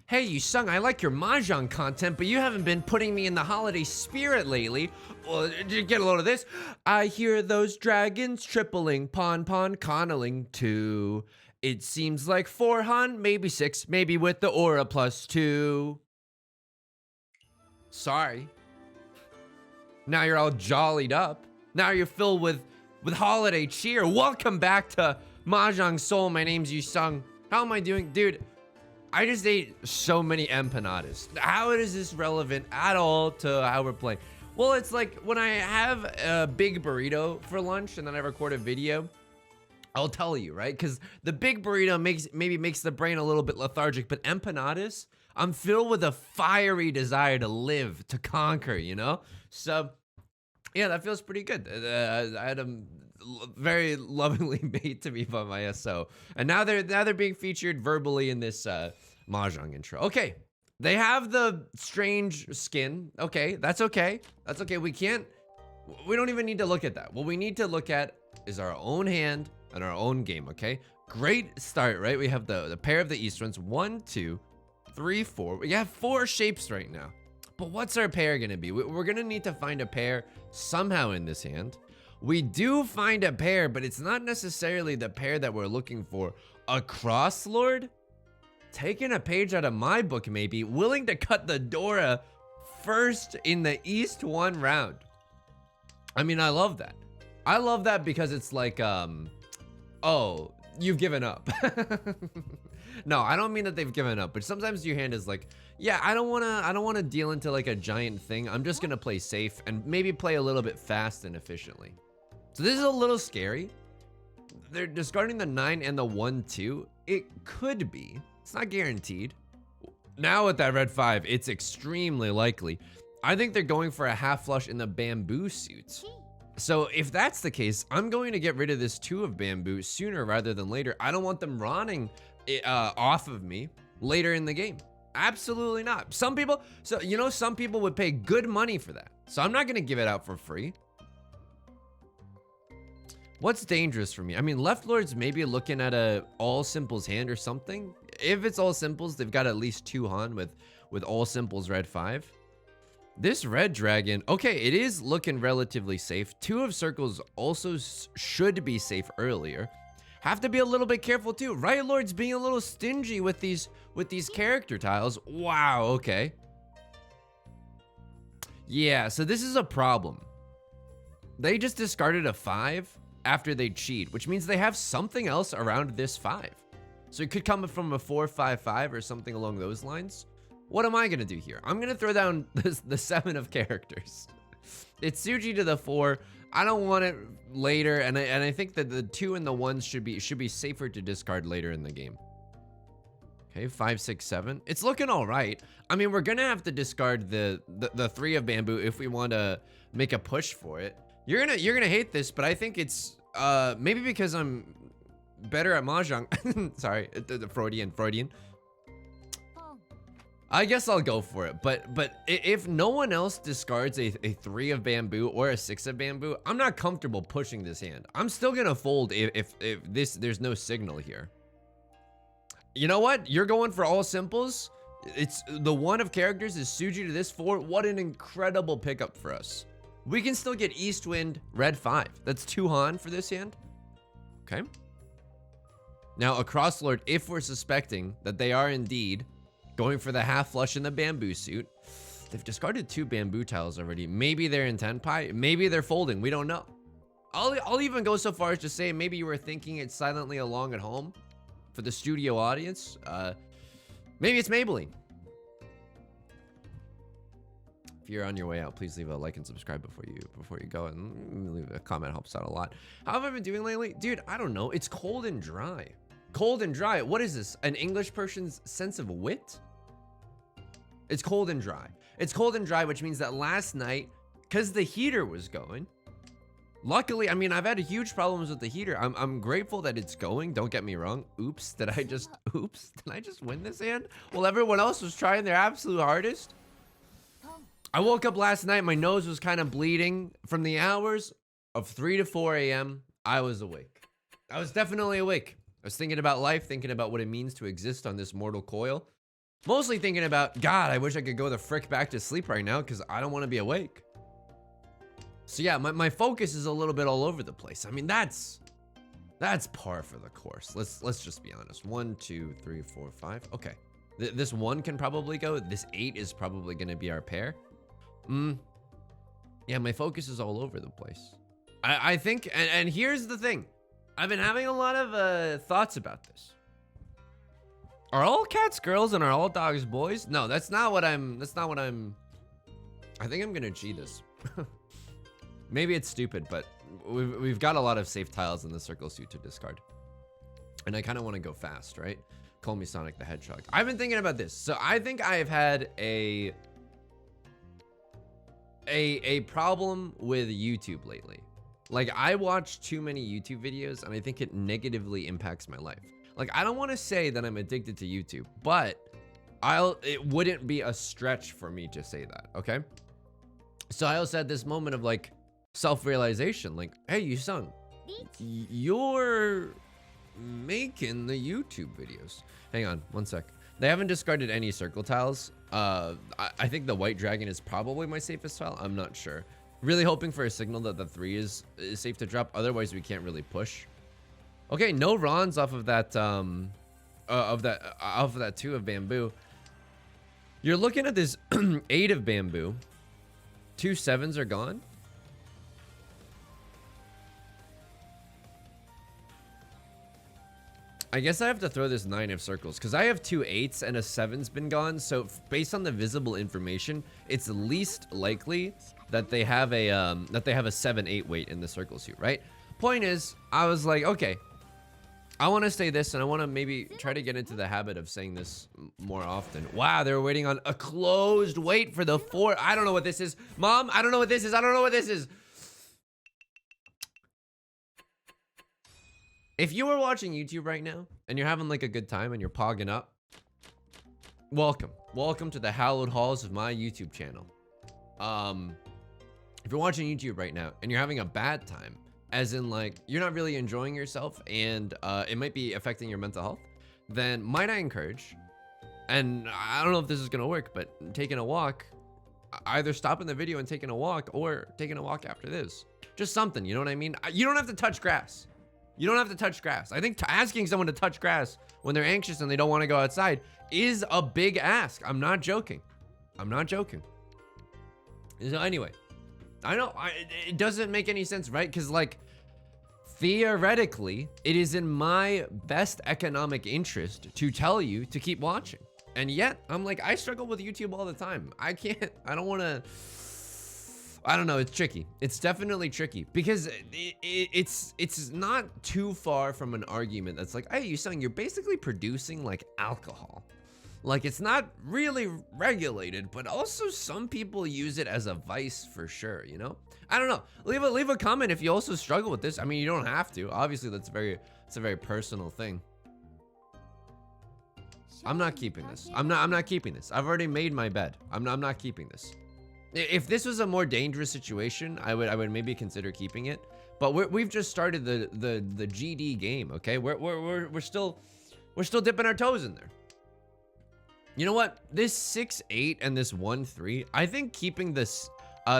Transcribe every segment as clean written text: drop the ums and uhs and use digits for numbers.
Hey, Yusong, I like your Mahjong content, but you haven't been putting me in the holiday spirit lately. Well, did you get a load of this? I hear those dragons tripling, conning too. It seems like 4 hun, maybe 6, maybe with the aura +2. Sorry. Now you're all jollied up. Now you're filled with holiday cheer. Welcome back to Mahjong Soul. My name's Yusong. How am I doing? Dude, I just ate so many empanadas. How is this relevant at all to how we're playing? Well, it's like when I have a big burrito for lunch and then I record a video, I'll tell you, right? Because the big burrito maybe makes the brain a little bit lethargic, but empanadas, I'm filled with a fiery desire to live, to conquer, you know? So, yeah, that feels pretty good. I had them very lovingly made to me by my SO, and now they're being featured verbally in this Mahjong intro. Okay, they have the strange skin. Okay, that's okay. That's okay. We don't even need to look at that. What we need to look at is our own hand and our own game. Okay, great start, right? We have the pair of the East ones. 1, 2, 3, 4. We have 4 shapes right now. But what's our pair gonna be? We're gonna need to find a pair somehow in this hand. We do find a pair, but it's not necessarily the pair that we're looking for. A cross lord? Taking a page out of my book, maybe. Willing to cut the Dora first in the East 1 round. I mean, I love that. I love that because it's like, oh, you've given up. No, I don't mean that they've given up, but sometimes your hand is like, yeah, I don't wanna deal into like a giant thing. I'm just gonna play safe and maybe play a little bit fast and efficiently. So this is a little scary. They're discarding the 9 and the 1, 2. It could be. It's not guaranteed. Now with that red 5, it's extremely likely. I think they're going for a half flush in the bamboo suits. So if that's the case, I'm going to get rid of this 2 of bamboo sooner rather than later. I don't want them running off of me later in the game. Absolutely not. Some people would pay good money for that. So I'm not going to give it out for free. What's dangerous for me? I mean, left lords maybe looking at a all simples hand or something. If it's all simples, they've got at least 2 han with all simples red 5. This red dragon, okay, it is looking relatively safe. 2 of circles also should be safe earlier. Have to be a little bit careful too. Right lord's being a little stingy with these character tiles. Wow, okay. Yeah, so this is a problem. They just discarded a 5 after they cheat, which means they have something else around this 5. So it could come from a 4, 5, 5 or something along those lines. What am I gonna do here? I'm gonna throw down the 7 of characters. It's Tsuji to the 4. I don't want it later, and I think that the 2 and the 1s should be safer to discard later in the game. Okay, 5, 6, 7. It's looking all right. I mean, we're gonna have to discard the 3 of bamboo if we want to make a push for it. You're gonna hate this, but I think it's maybe because I'm better at Mahjong. Sorry, the Freudian. I guess I'll go for it, but if no one else discards a 3 of bamboo or a 6 of bamboo, I'm not comfortable pushing this hand. I'm still gonna fold if there's no signal here. You know what? You're going for all simples. It's the 1 of characters is Tsuji to this 4. What an incredible pickup for us. We can still get East Wind red 5. That's 2 han for this hand. Okay. Now a cross lord, if we're suspecting that they are indeed going for the half flush in the bamboo suit. They've discarded 2 bamboo tiles already. Maybe they're in Tenpai. Maybe they're folding. We don't know. I'll even go so far as to say maybe you were thinking it silently along at home for the studio audience. Maybe it's Maybelline. If you're on your way out, please leave a like and subscribe before you go, and leave a comment. Helps out a lot. How have I been doing lately? Dude, I don't know. It's cold and dry. Cold and dry. What is this? An English person's sense of wit? It's cold and dry. It's cold and dry, which means that last night, because the heater was going, luckily, I mean, I've had huge problems with the heater. I'm grateful that it's going. Don't get me wrong. Oops, did I just win this hand? Well, everyone else was trying their absolute hardest. I woke up last night. My nose was kind of bleeding. From the hours of 3 to 4 a.m., I was awake. I was definitely awake. I was thinking about life, thinking about what it means to exist on this mortal coil. Mostly thinking about, God, I wish I could go the frick back to sleep right now because I don't want to be awake. So yeah, my focus is a little bit all over the place. I mean, that's par for the course. Let's just be honest. 1, 2, 3, 4, 5. Okay. This 1 can probably go. This 8 is probably going to be our pair. Yeah, my focus is all over the place. I think, and here's the thing. I've been having a lot of thoughts about this. Are all cats girls and are all dogs boys? No, that's not what I'm, I think I'm going to cheat this. Maybe it's stupid, but we've got a lot of safe tiles in the circle suit to discard. And I kind of want to go fast, right? Call me Sonic the Hedgehog. I've been thinking about this. So I think I've had a problem with YouTube lately. Like, I watch too many YouTube videos and I think it negatively impacts my life. Like, I don't want to say that I'm addicted to YouTube, but it wouldn't be a stretch for me to say that, okay? So I also had this moment of like self-realization, like, hey, Yusong, you're making the YouTube videos. Hang on, one sec. They haven't discarded any circle tiles. I think the white dragon is probably my safest tile. I'm not sure. Really hoping for a signal that the 3 is safe to drop. Otherwise, we can't really push. Okay, no Rons off of that off of that 2 of bamboo. You're looking at this 8 of bamboo. 2 7s are gone. I guess I have to throw this 9 of circles because I have 2 8s and a 7's been gone. So based on the visible information, it's least likely that they have a 7-8 weight in the circle suit, right? Point is, I was like, okay, I want to say this, and I want to maybe try to get into the habit of saying this more often. Wow, they're waiting on a closed weight for the 4. I don't know what this is. Mom, I don't know what this is. I don't know what this is. If you were watching YouTube right now and you're having like a good time and you're pogging up, welcome. Welcome to the hallowed halls of my YouTube channel. If you're watching YouTube right now and you're having a bad time, as in like you're not really enjoying yourself and it might be affecting your mental health, then might I encourage, and I don't know if this is gonna work, but taking a walk, either stopping the video and taking a walk or taking a walk after this. Just something, you know what I mean? You don't have to touch grass. You don't have to touch grass. I think asking someone to touch grass when they're anxious and they don't want to go outside is a big ask. I'm not joking. I'm not joking. So anyway, I know it doesn't make any sense, right? Because like theoretically, it is in my best economic interest to tell you to keep watching. And yet I'm like, I struggle with YouTube all the time. I don't want to, I don't know. It's tricky. It's definitely tricky because it's not too far from an argument that's like, hey, Yusong, you're basically producing like alcohol. Like it's not really regulated, but also some people use it as a vice for sure, you know? I don't know. Leave a comment if you also struggle with this. I mean, you don't have to. Obviously, it's a very personal thing. I'm not keeping this. I'm not keeping this. I've already made my bed. I'm not keeping this. If this was a more dangerous situation, I would maybe consider keeping it. But we've just started the GD game, okay? We're still dipping our toes in there. You know what? This 6-8 and this 1-3, I think keeping this,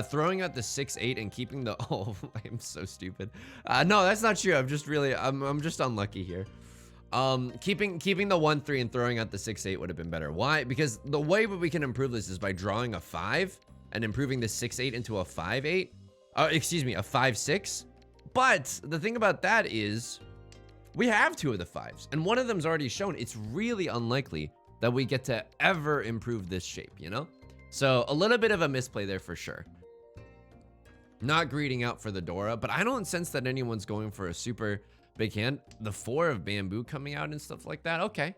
throwing out the 6-8 and keeping the, oh, I'm so stupid. No, that's not true. I'm just unlucky here. Keeping the 1-3 and throwing out the 6-8 would have been better. Why? Because the way we can improve this is by drawing a 5 and improving the 6-8 into a 5-8. Excuse me, a 5-6. But the thing about that is we have 2 of the 5s and one of them's already shown. It's really unlikely that we get to ever improve this shape, you know? So a little bit of a misplay there for sure. Not greeting out for the Dora, but I don't sense that anyone's going for a super big hand. The 4 of bamboo coming out and stuff like that. Okay.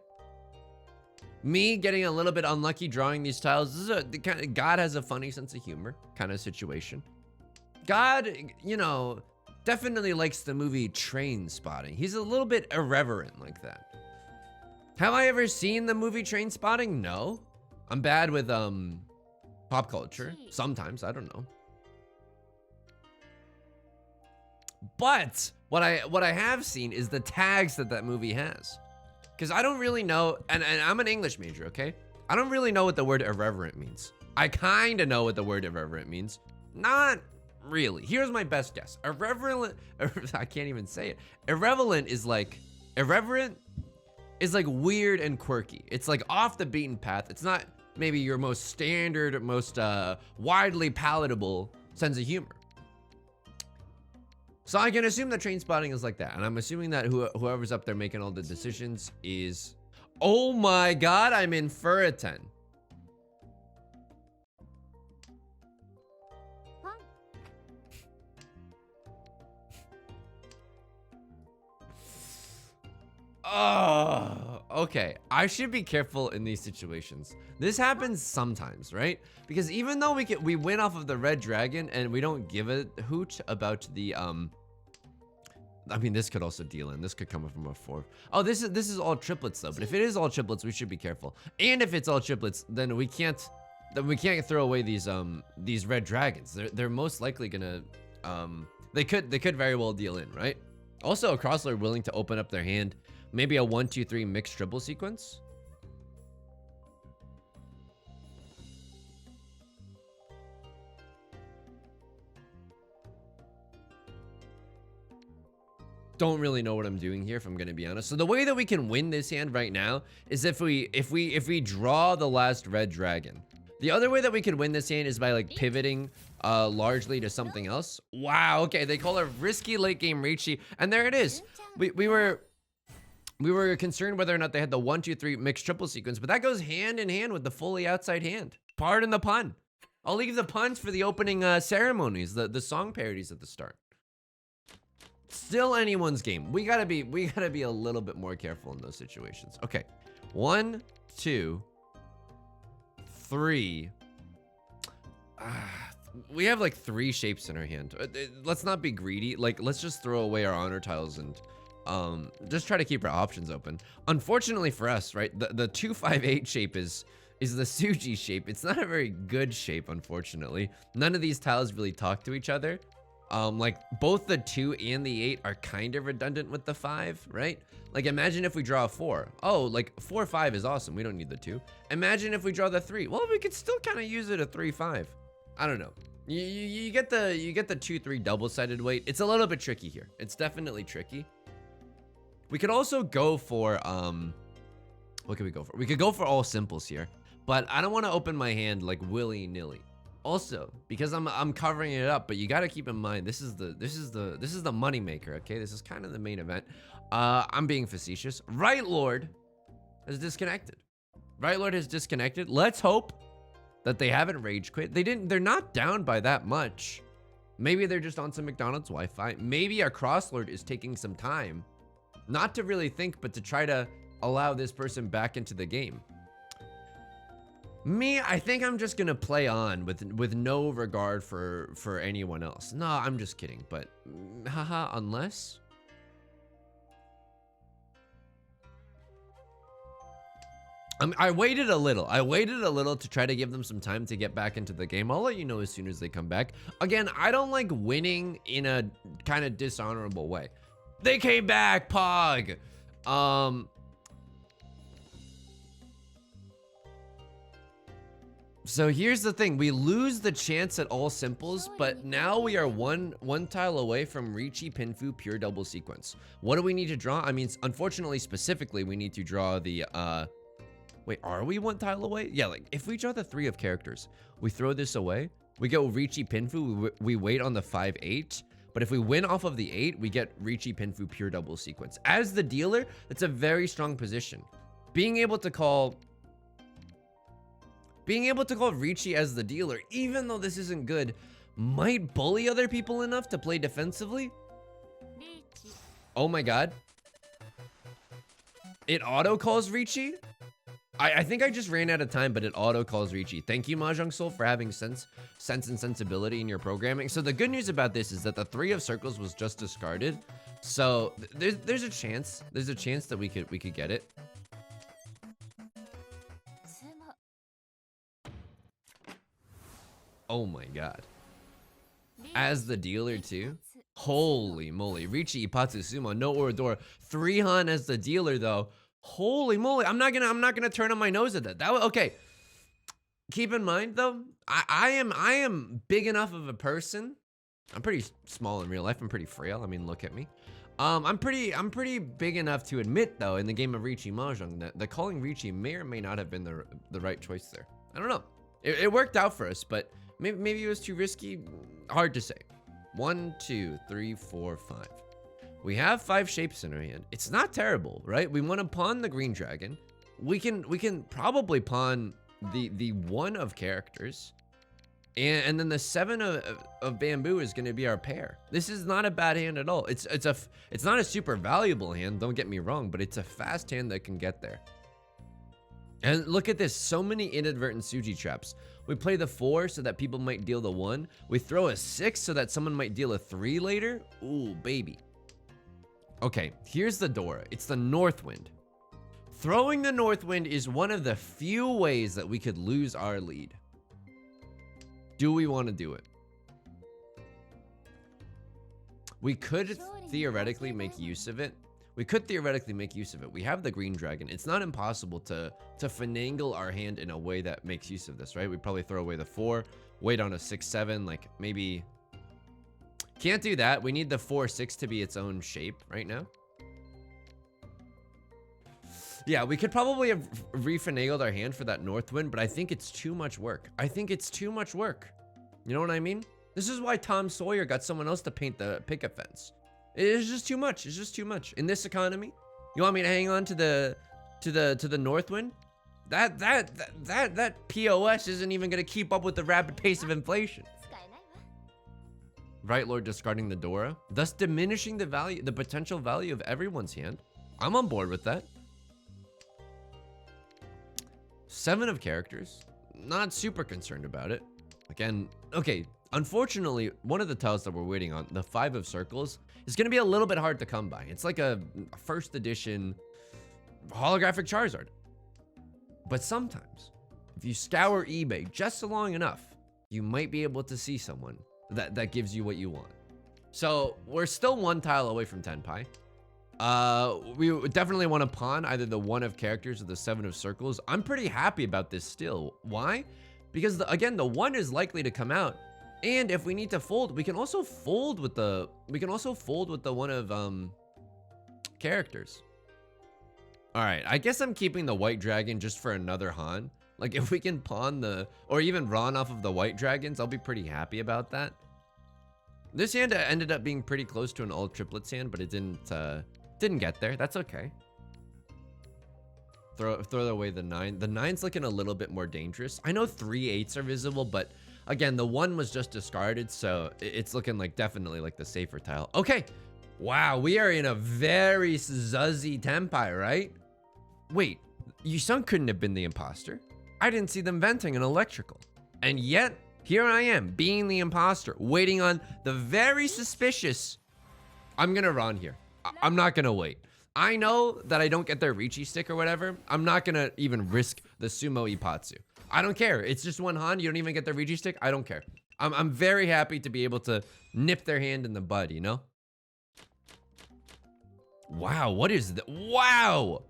Me getting a little bit unlucky drawing these tiles. This is God has a funny sense of humor kind of situation. God, you know, definitely likes the movie Train Spotting. He's a little bit irreverent like that. Have I ever seen the movie Train Spotting? No. I'm bad with pop culture. Sometimes, I don't know. But what I have seen is the tags that movie has. Because I don't really know, and I'm an English major, okay? I don't really know what the word irreverent means. I kind of know what the word irreverent means. Not really. Here's my best guess. Irreverent, I can't even say it. Irreverent is like weird and quirky. It's like off the beaten path. It's not maybe your most standard, most widely palatable sense of humor. So I can assume that train spotting is like that. And I'm assuming that whoever's up there making all the decisions is, oh my God, I'm in for a 10. Oh, okay. I should be careful in these situations. This happens sometimes, right? Because even though we win off of the red dragon and we don't give a hoot about the I mean, this could also deal in. This could come from a 4. Oh, this is all triplets though. But if it is all triplets, we should be careful. And if it's all triplets, then we can't throw away these red dragons. They're most likely gonna they could very well deal in, right? Also, a crosslord willing to open up their hand. Maybe a 1, 2, 3 mixed triple sequence. Don't really know what I'm doing here, if I'm gonna be honest. So the way that we can win this hand right now is if we draw the last red dragon. The other way that we could win this hand is by like pivoting largely to something else. Wow, okay, they call it risky late game Riichi, and there it is. We were concerned whether or not they had the 1, 2, 3 mixed triple sequence, but that goes hand in hand with the fully outside hand. Pardon the pun. I'll leave the puns for the opening ceremonies, the song parodies at the start. Still anyone's game. We gotta be a little bit more careful in those situations. Okay, 1, 2, 3. We have like 3 shapes in our hand. Let's not be greedy. Like, let's just throw away our honor tiles and just try to keep our options open. Unfortunately for us, right, the 258 shape is the Suji shape. It's not a very good shape, unfortunately. None of these tiles really talk to each other. Like both the 2 and the 8 are kind of redundant with the 5, right? Like imagine if we draw a 4. Oh, like 4, 5 is awesome. We don't need the 2. Imagine if we draw the 3. Well, we could still kind of use it a 3, 5. I don't know. You get the 2, 3 double-sided weight. It's a little bit tricky here. It's definitely tricky. We could also go for what could we go for? We could go for all simples here, but I don't want to open my hand like willy-nilly. Also, because I'm covering it up, but you got to keep in mind this is the money maker. Okay, this is kind of the main event. I'm being facetious. Right Lord has disconnected. Right Lord has disconnected. Let's hope that they haven't rage quit. They're not down by that much. Maybe they're just on some McDonald's Wi-Fi. Maybe our crosslord is taking some time, not to really think, but to try to allow this person back into the game. Me, I think I'm just gonna play on with no regard for anyone else. No, I'm just kidding, but haha, unless I waited a little. I waited a little to try to give them some time to get back into the game. I'll let you know as soon as they come back. Again, I don't like winning in a kind of dishonorable way. They came back, Pog. So here's the thing. We lose the chance at all simples, but now we are one tile away from Riichi Pinfu pure double sequence. What do we need to draw? I mean, unfortunately, specifically, we need to draw the, wait, are we 1 tile away? Yeah, like if we draw the 3 of characters, we throw this away. We go Riichi Pinfu, we wait on the 5-8. But if we win off of the 8, we get Riichi Pinfu pure double sequence. As the dealer, that's a very strong position. Being able to call Riichi as the dealer, even though this isn't good, might bully other people enough to play defensively. Oh my God. It auto calls Riichi? I think I just ran out of time, but it auto calls Riichi. Thank you, Mahjong Soul, for having sense and sensibility in your programming. So the good news about this is that the 3 of circles was just discarded. So there's a chance. There's a chance that we could get it. Oh my God. As the dealer too? Holy moly. Riichi Ipatsu Sumo, no Orador. 3 Han as the dealer though. Holy moly! I'm not gonna turn on my nose at that. Okay. Keep in mind though, I am big enough of a person. I'm pretty small in real life. I'm pretty frail. I mean, look at me. I'm pretty big enough to admit though, in the game of Riichi Mahjong, that calling Riichi may or may not have been the right choice there. I don't know. It worked out for us, but maybe it was too risky. Hard to say. 1, 2, 3, 4, 5. We have 5 shapes in our hand. It's not terrible, right? We want to pawn the green dragon. We can probably pawn the 1 of characters, and then the 7 of bamboo is going to be our pair. This is not a bad hand at all. It's not a super valuable hand, don't get me wrong, but it's a fast hand that can get there. And look at this, so many inadvertent Suji traps. We play the 4 so that people might deal the 1. We throw a 6 so that someone might deal a 3 later. Ooh, baby. Okay, here's the Dora. It's the North Wind. Throwing the North Wind is one of the few ways that we could lose our lead. Do we want to do it? We could theoretically make use of it. We have the green dragon. It's not impossible to finagle our hand in a way that makes use of this, right? We'd probably throw away the 4, wait on a 6, 7, like maybe. Can't do that. We need the 4, 6 to be its own shape right now. Yeah, we could probably have refinagled our hand for that North Wind, but I think it's too much work. You know what I mean? This is why Tom Sawyer got someone else to paint the picket fence. It's just too much. In this economy, you want me to hang on to the North Wind? That POS isn't even gonna keep up with the rapid pace of inflation. Right Lord discarding the Dora, thus diminishing the potential value of everyone's hand. I'm on board with that. 7 of characters, not super concerned about it. Again, okay, unfortunately, one of the tiles that we're waiting on, the 5 of circles, is going to be a little bit hard to come by. It's like a first edition holographic Charizard. But sometimes, if you scour eBay just long enough, you might be able to see someone that gives you what you want. So we're still 1 tile away from Tenpai. We would definitely want to pawn either the 1 of characters or the 7 of circles. I'm pretty happy about this still. Why? Because again, the 1 is likely to come out, and if we need to fold, we can also fold with the 1 of characters. All right, I guess I'm keeping the white dragon just for another Han. Like if we can pawn or even Ron off of the white dragons, I'll be pretty happy about that. This hand ended up being pretty close to an all triplets hand, but it didn't get there. That's okay. Throw away the 9. The 9's looking a little bit more dangerous. I know 3 8s are visible, but again, the 1 was just discarded, so it's looking like definitely like the safer tile. Okay. Wow, we are in a very zuzzy Tenpai, right? Wait, Yusong couldn't have been the imposter. I didn't see them venting an electrical. And yet, here I am, being the imposter, waiting on the very suspicious. I'm gonna run here. I'm not gonna wait. I know that I don't get their Riichi stick or whatever. I'm not gonna even risk the Sumo Ipatsu. I don't care. It's just 1 Han. You don't even get their Riichi stick. I don't care. I'm very happy to be able to nip their hand in the bud, you know? Wow, what is that? Wow!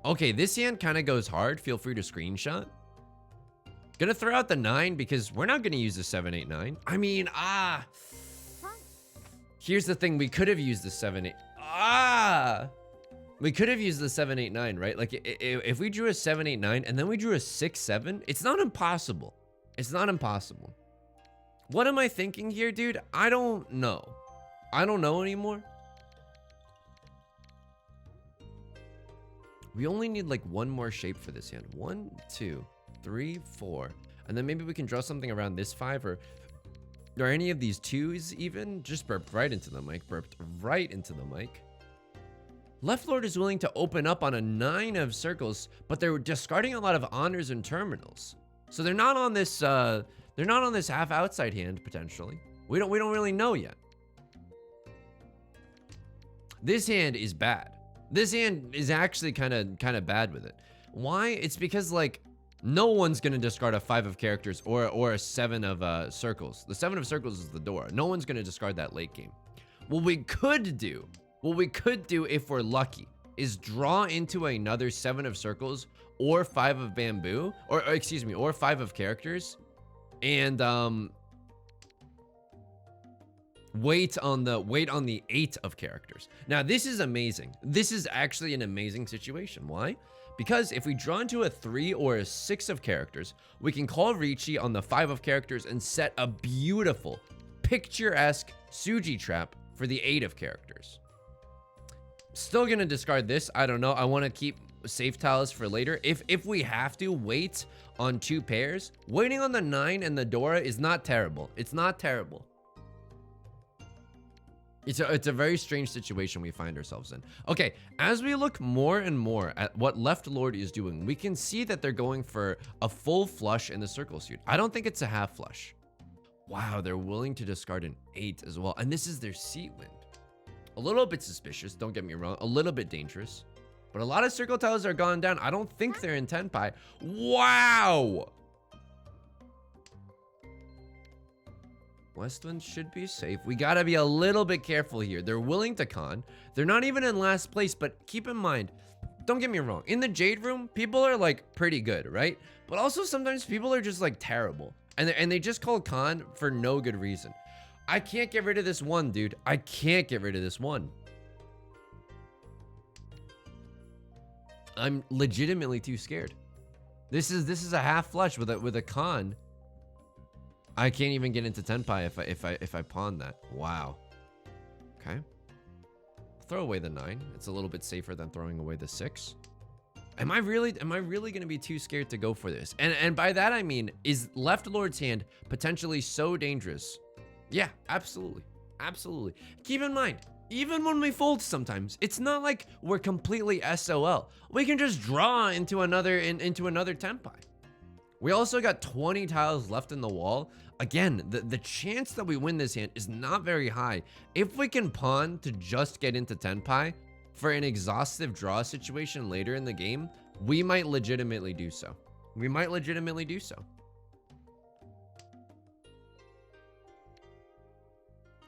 Okay, this hand kind of goes hard. Feel free to screenshot. Gonna throw out the 9 because we're not gonna use the 7, 8, 9. I mean, here's the thing. We could have used the 7, 8. We could have used the 7, 8, 9, right? Like if we drew a 7, 8, 9 and then we drew a 6, 7, it's not impossible. It's not impossible. What am I thinking here, dude? I don't know. I don't know anymore. We only need like 1 more shape for this hand. 1, 2, 3, 4. And then maybe we can draw something around this 5 or any of these 2s even. Just burped right into the mic. Left Lord is willing to open up on a 9 of circles, but they're discarding a lot of honors and terminals. So they're not on this half outside hand potentially. We don't really know yet. This hand is bad. This hand is actually kind of bad with it. Why? It's because like no one's gonna discard a 5 of characters or a 7 of circles. The 7 of circles is the door. No one's gonna discard that late game. What we could do if we're lucky, is draw into another 7 of circles or 5 of bamboo, or excuse me, or 5 of characters, and wait on the 8 of characters. Now this is amazing. This is actually an amazing situation. Why? Because if we draw into a 3 or a 6 of characters, we can call Riichi on the 5 of characters and set a beautiful, picturesque Suji trap for the 8 of characters. Still gonna discard this. I don't know. I want to keep safe tiles for later. If we have to wait on 2 pairs, waiting on the 9 and the Dora is not terrible. It's not terrible. It's a very strange situation we find ourselves in. Okay, as we look more and more at what Left Lord is doing, we can see that they're going for a full flush in the circle suit. I don't think it's a half flush. Wow, they're willing to discard an 8 as well. And this is their seat wind. A little bit suspicious, don't get me wrong. A little bit dangerous. But a lot of circle tiles are gone down. I don't think they're in Tenpai. Wow! Westland should be safe. We gotta be a little bit careful here. They're willing to con. They're not even in last place, but keep in mind, don't get me wrong. In the Jade Room, people are like pretty good, right? But also sometimes people are just like terrible. And they just call con for no good reason. I can't get rid of this 1, dude. I can't get rid of this 1. I'm legitimately too scared. This is a half flush with a con. I can't even get into Tenpai if I pawn that. Wow. Okay. Throw away the 9. It's a little bit safer than throwing away the 6. Am I really gonna be too scared to go for this? And by that I mean, is Left Lord's hand potentially so dangerous? Yeah, absolutely. Absolutely. Keep in mind, even when we fold sometimes, it's not like we're completely SOL. We can just draw into another Tenpai. We also got 20 tiles left in the wall. Again, the chance that we win this hand is not very high. If we can pawn to just get into Tenpai for an exhaustive draw situation later in the game, we might legitimately do so. We might legitimately do so.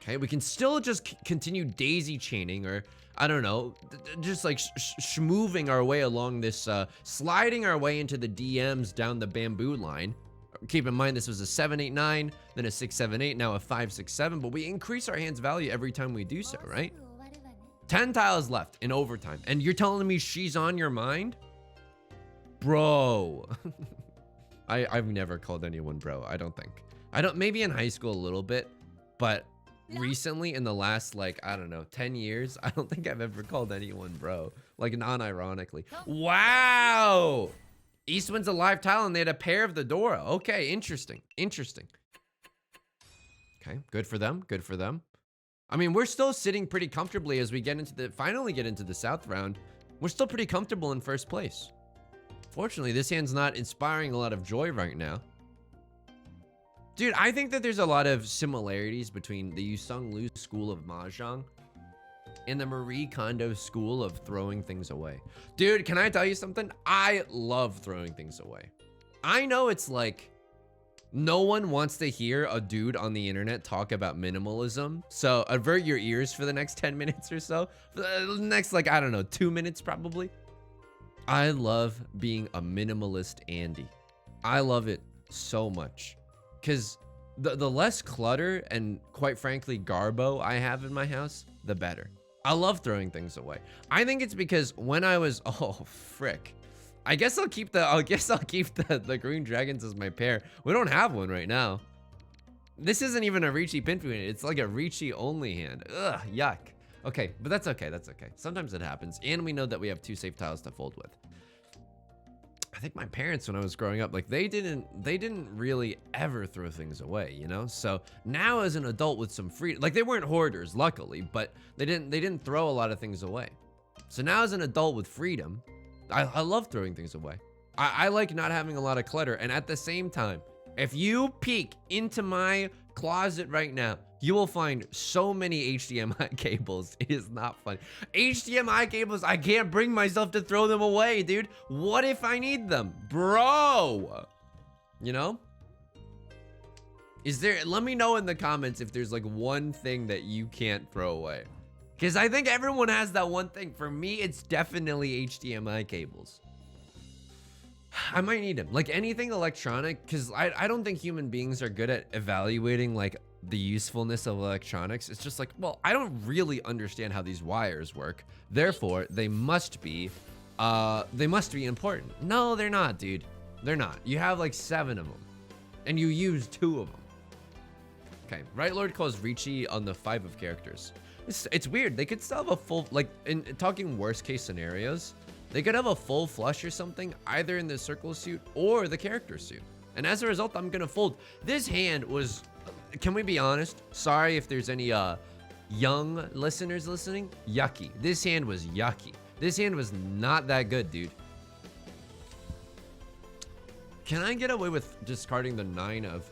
Okay, we can still just continue daisy chaining, or I don't know, just like schmoving our way along this, sliding our way into the DMs down the bamboo line. Keep in mind, this was a 7-8-9, then a 6-7-8, now a 5-6-7, but we increase our hand's value every time we do so, right? 10 tiles left in overtime, and you're telling me she's on your mind? Bro. I've never called anyone bro, I don't think. Maybe in high school a little bit, but recently in the last, like, I don't know, 10 years, I don't think I've ever called anyone bro, like non-ironically. Wow! Eastwind's a live tile and they had a pair of the Dora. Okay, interesting. Okay, good for them, good for them. I mean, we're still sitting pretty comfortably as we finally get into the South round. We're still pretty comfortable in first place. Fortunately, this hand's not inspiring a lot of joy right now. Dude, I think that there's a lot of similarities between the Yusong Liu school of Mahjong and the Marie Kondo school of throwing things away. Dude, can I tell you something? I love throwing things away. I know it's like, no one wants to hear a dude on the internet talk about minimalism. So avert your ears for the next 10 minutes or so. For the next, like, I don't know, 2 minutes probably. I love being a minimalist Andy. I love it so much. Because the less clutter and, quite frankly, garbo I have in my house, the better. I love throwing things away. I think it's because when I was, oh frick. I guess I'll keep the green dragons as my pair. We don't have one right now. This isn't even a Riichi Pinfu hand. It's like a Riichi only hand. Ugh, yuck. Okay, but that's okay. That's okay. Sometimes it happens, and we know that we have 2 safe tiles to fold with. I think my parents, when I was growing up, like they didn't really ever throw things away, you know? So now as an adult with some freedom, like they weren't hoarders, luckily, but they didn't throw a lot of things away. So now as an adult with freedom, I love throwing things away. I like not having a lot of clutter. And at the same time, if you peek into my closet right now, you will find so many HDMI cables. It is not funny. HDMI cables, I can't bring myself to throw them away, dude. What if I need them? Bro! You know? Let me know in the comments if there's like one thing that you can't throw away. Because I think everyone has that one thing. For me, it's definitely HDMI cables. I might need them. Like anything electronic, because I don't think human beings are good at evaluating like the usefulness of electronics. It's just like, well, I don't really understand how these wires work. Therefore, they must be important. No, they're not, dude. They're not. You have like 7 of them, and you use 2 of them. Okay, Right Lord calls Riichi on the 5 of characters. It's weird. They could still have a full, like, in talking worst case scenarios, they could have a full flush or something, either in the circle suit or the character suit. And as a result, I'm gonna fold. This hand was, can we be honest? Sorry if there's any young listeners listening. Yucky. This hand was yucky. This hand was not that good, dude. Can I get away with discarding the 9 of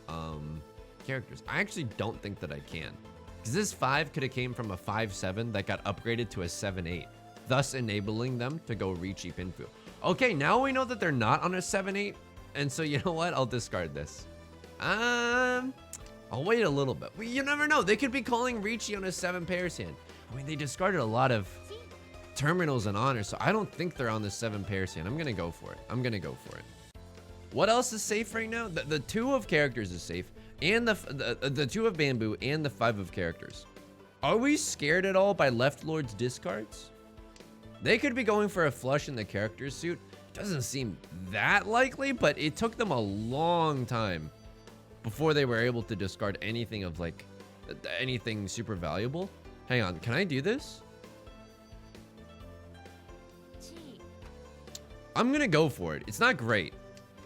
characters? I actually don't think that I can. Because this 5 could have came from a 5-7 that got upgraded to a 7-8, thus enabling them to go Riichi Pinfu. Okay, now we know that they're not on a 7-8, and so you know what? I'll discard this. I'll wait a little bit. You never know. They could be calling Riichi on a 7 pairs hand. I mean, they discarded a lot of terminals and honors, so I don't think they're on the 7 pairs hand. I'm gonna go for it. I'm gonna go for it. What else is safe right now? The 2 of characters is safe, and the 2 of bamboo and the 5 of characters. Are we scared at all by Left Lord's discards? They could be going for a flush in the character suit. Doesn't seem that likely, but it took them a long time before they were able to discard anything of like anything super valuable. Hang on, can I do this? I'm gonna go for it. It's not great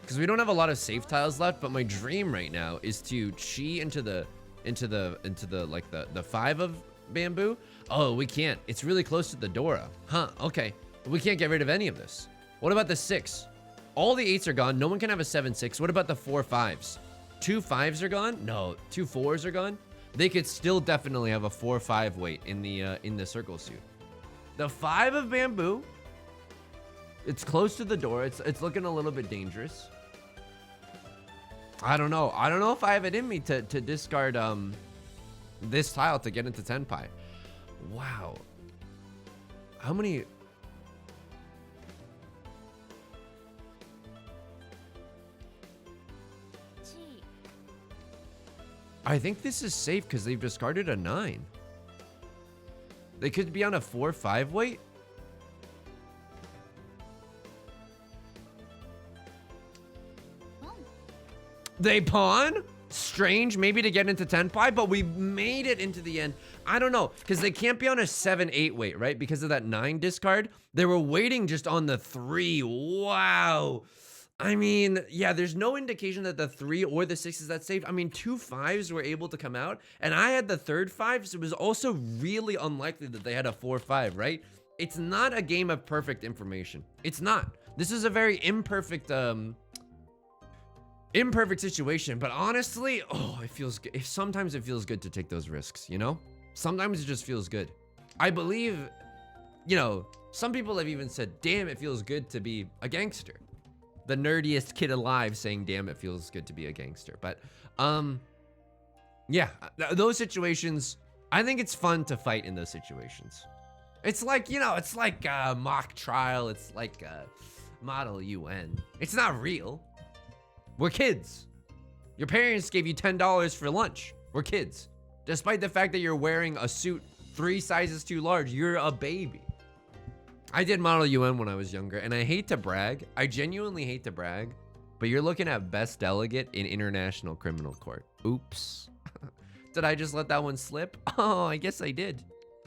because we don't have a lot of safe tiles left, but my dream right now is to chi into the like the 5 of bamboo. Oh, we can't. It's really close to the Dora. Huh, okay. We can't get rid of any of this. What about the 6? All the 8s are gone. No one can have a 7-6. What about the 4 5s? 2 5s are gone? No, 2 4s are gone. They could still definitely have a 4-5 weight in the circle suit. The 5 of bamboo. It's close to the door. It's looking a little bit dangerous. I don't know. I don't know if I have it in me to discard this tile to get into Tenpai. Wow. How many? I think this is safe because they've discarded a 9. They could be on a 4-5 weight. They pawn? Strange, maybe to get into Tenpai, but we made it into the end. I don't know, because they can't be on a 7-8 weight, right? Because of that 9 discard. They were waiting just on the 3. Wow. I mean, yeah, there's no indication that the 3 or the 6 is that safe. I mean, 2 5s were able to come out, and I had the 3rd 5, so it was also really unlikely that they had a 4-5, right? It's not a game of perfect information. It's not. This is a very imperfect situation, but honestly, oh, it feels good. Sometimes it feels good to take those risks, you know? Sometimes it just feels good. I believe, you know, some people have even said, damn, it feels good to be a gangster. The nerdiest kid alive saying, damn, it feels good to be a gangster. But, yeah, those situations, I think it's fun to fight in those situations. It's like, you know, it's like a mock trial. It's like a model UN. It's not real. We're kids. Your parents gave you $10 for lunch. We're kids. Despite the fact that you're wearing a suit 3 sizes too large, you're a baby. I did Model UN when I was younger, and I hate to brag. I genuinely hate to brag, but you're looking at best delegate in International Criminal Court. Oops. Did I just let that one slip? Oh, I guess I did.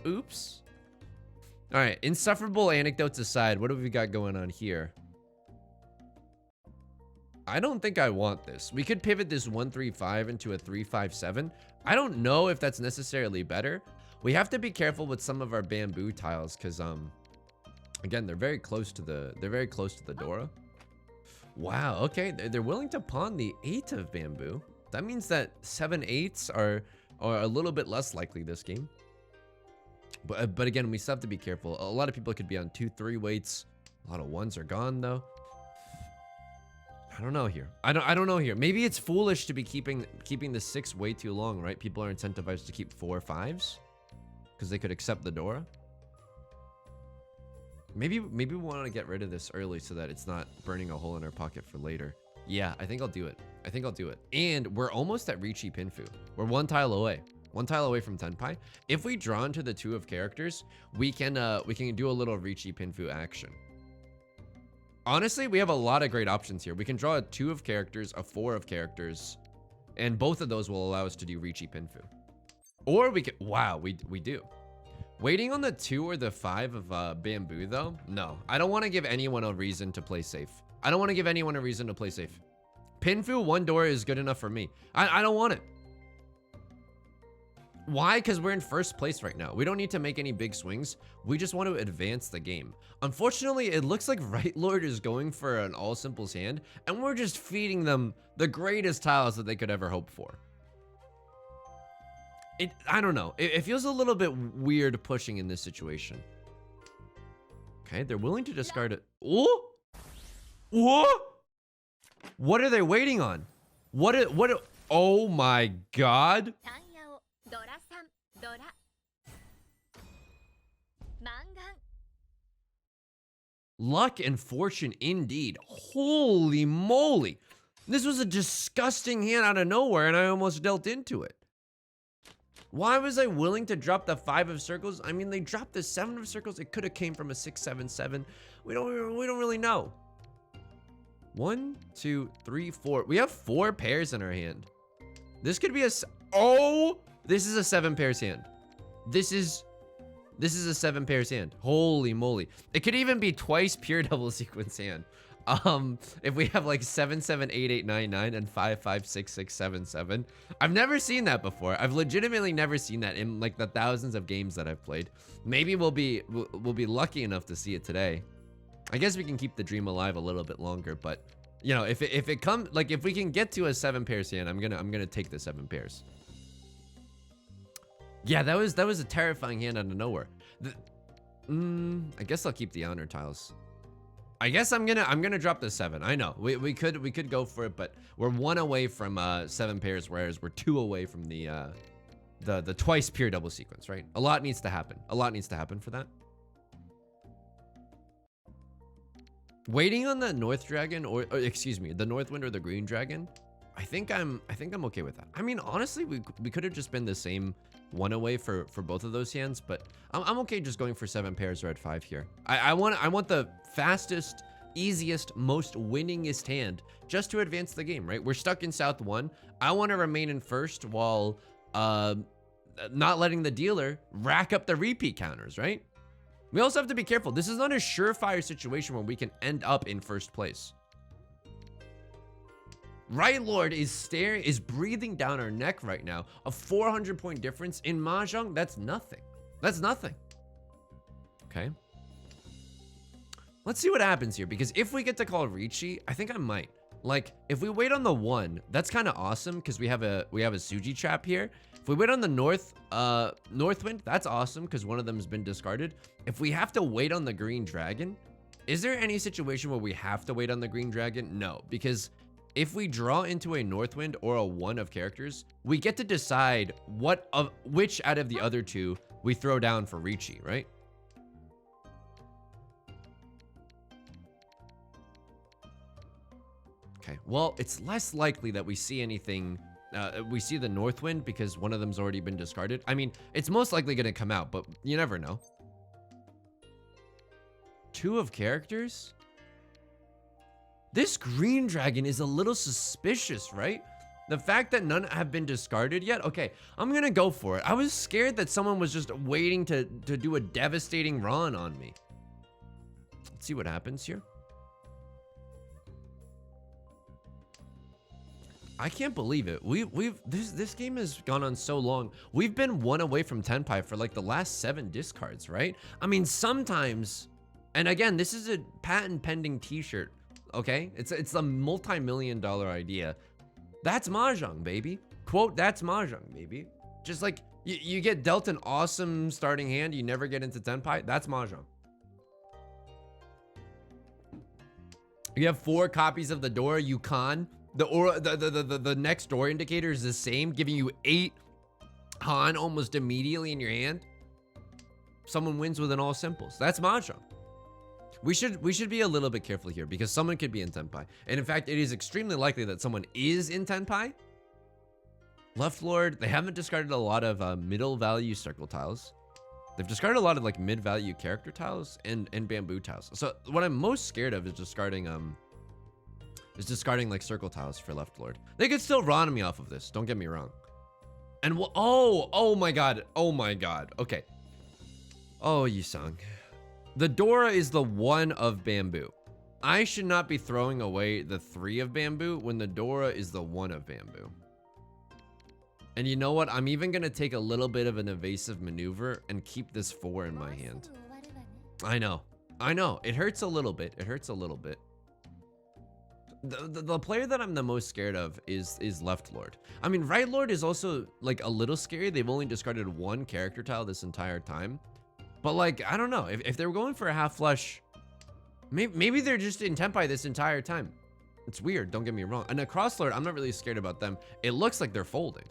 Oops. All right, insufferable anecdotes aside, what have we got going on here? I don't think I want this. We could pivot this 1-3-5 into a 3-5-7. I don't know if that's necessarily better. We have to be careful with some of our bamboo tiles because again, they're very close to the Dora. Wow, okay, they're willing to pawn the 8 of bamboo. That means that 7-8s are a little bit less likely this game. But again, we still have to be careful. A lot of people could be on 2-3 weights. A lot of 1s are gone though. I don't know here. I don't know here. Maybe it's foolish to be keeping the 6 way too long, right? People are incentivized to keep 4 5s. because they could accept the Dora. Maybe we want to get rid of this early so that it's not burning a hole in our pocket for later. Yeah, I think I'll do it. I think I'll do it. And we're almost at Riichi Pinfu. We're one tile away. One tile away from Tenpai. If we draw into the 2 of characters, we can do a little Riichi Pinfu action. Honestly, we have a lot of great options here. We can draw a 2 of characters, a 4 of characters, and both of those will allow us to do Riichi Pinfu. Or we could, wow, we do. Waiting on the 2 or the 5 of Bamboo though? No, I don't want to give anyone a reason to play safe. I don't want to give anyone a reason to play safe. Pinfu 1 Dora is good enough for me. I don't want it. Why? Because we're in first place right now. We don't need to make any big swings. We just want to advance the game. Unfortunately, it looks like Right Lord is going for an all simples hand, and we're just feeding them the greatest tiles that they could ever hope for. I don't know. It feels a little bit weird pushing in this situation. Okay, they're willing to discard it. Oh! What? What are they waiting on? Oh my god. Luck and fortune indeed. Holy moly. This was a disgusting hand out of nowhere and I almost dealt into it. Why was I willing to drop the 5 of circles? I mean, they dropped the 7 of circles. It could have came from a 6-7-7. We don't really know. 1, 2, 3, 4. We have 4 pairs in our hand. This could be a, oh, this is a 7 pairs hand. This is a 7 pairs hand. Holy moly. It could even be twice pure double sequence hand. If we have like 7, 7, 8, 8, 9, 9 and 5, 5, 6, 6, 7, 7. I've never seen that before. I've legitimately never seen that in like the thousands of games that I've played. Maybe we'll be lucky enough to see it today. I guess we can keep the dream alive a little bit longer, but you know, if it comes, like if we can get to a 7 pairs hand, I'm gonna take the 7 pairs. Yeah, that was a terrifying hand out of nowhere. I guess I'll keep the honor tiles. I guess I'm gonna drop the 7. I know we could go for it, but we're 1 away from 7 pairs, whereas we're 2 away from the twice pure double sequence, right? A lot needs to happen. A lot needs to happen for that. Waiting on the North Dragon, or excuse me, the North Wind or the Green Dragon. I think I'm okay with that. I mean, honestly, we could have just been the same 1 away for both of those hands, but I'm okay just going for 7 pairs red 5 here. I want the fastest, easiest, most winningest hand just to advance the game, right? We're stuck in South 1. I want to remain in first while not letting the dealer rack up the repeat counters, right? We also have to be careful. This is not a surefire situation where we can end up in first place. Right Lord is breathing down our neck right now. A 400-point difference in Mahjong, that's nothing. That's nothing. Okay. Let's see what happens here, because if we get to call Riichi, I think I might. Like, if we wait on the 1, that's kind of awesome because we have a Suji trap here. If we wait on the North Wind, that's awesome because one of them has been discarded. If we have to wait on the Green Dragon, is there any situation where we have to wait on the Green Dragon? No, because if we draw into a North Wind or a 1 of characters, we get to decide which out of the other 2 we throw down for Riichi, right? Okay, well, it's less likely that we see anything. We see the North Wind because one of them's already been discarded. I mean, it's most likely going to come out, but you never know. 2 of characters? This Green Dragon is a little suspicious, right? The fact that none have been discarded yet? Okay, I'm going to go for it. I was scared that someone was just waiting to do a devastating run on me. Let's see what happens here. I can't believe it. This game has gone on so long. We've been 1 away from Tenpai for like the last 7 discards, right? I mean, sometimes, and again, this is a patent pending t-shirt, okay? It's a multi-million-dollar idea. That's Mahjong, baby. Quote, that's Mahjong, baby. Just like you get dealt an awesome starting hand, you never get into Tenpai, that's Mahjong. You have 4 copies of the Dora, you con. The next door indicator is the same, giving you 8 Han almost immediately in your hand. someone wins with an all simples. That's Mahjong. We should be a little bit careful here because someone could be in Tenpai. And in fact, it is extremely likely that someone is in Tenpai. Left Lord, they haven't discarded a lot of middle value circle tiles. They've discarded a lot of like mid value character tiles and bamboo tiles. So what I'm most scared of is discarding like circle tiles for Left Lord. They could still run me off of this, don't get me wrong. And oh my god. Okay. Oh, Yusong. The Dora is the 1 of bamboo. I should not be throwing away the 3 of bamboo when the Dora is the 1 of bamboo. And you know what? I'm even gonna take a little bit of an evasive maneuver and keep this 4 in my hand. I know. It hurts a little bit. The player that I'm the most scared of is Left Lord. I mean, Right Lord is also like a little scary. They've only discarded 1 character tile this entire time. But like, I don't know. If they were going for a half flush, maybe they're just in Tenpai this entire time. It's weird, don't get me wrong. And a Cross Lord, I'm not really scared about them. It looks like they're folding.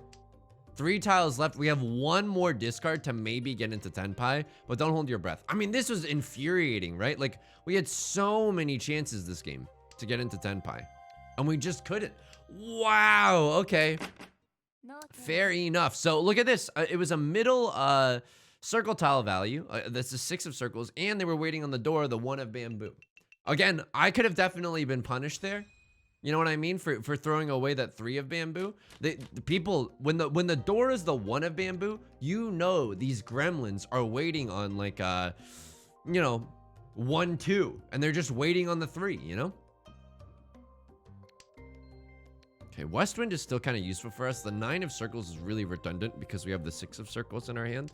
3 tiles left. We have 1 more discard to maybe get into Tenpai, but don't hold your breath. I mean, this was infuriating, right? Like, we had so many chances this game to get into Tenpai, and we just couldn't. Wow, okay. Fair enough. So look at this. It was a middle circle tile value. That's a 6 of circles, and they were waiting on the door, the 1 of bamboo. Again, I could have definitely been punished there. You know what I mean? For throwing away that 3 of bamboo. The people, when the door is the 1 of bamboo, you know these gremlins are waiting on like you know, 1, 2, and they're just waiting on the 3, you know? Okay, Westwind is still kind of useful for us. The 9 of circles is really redundant because we have the 6 of circles in our hand.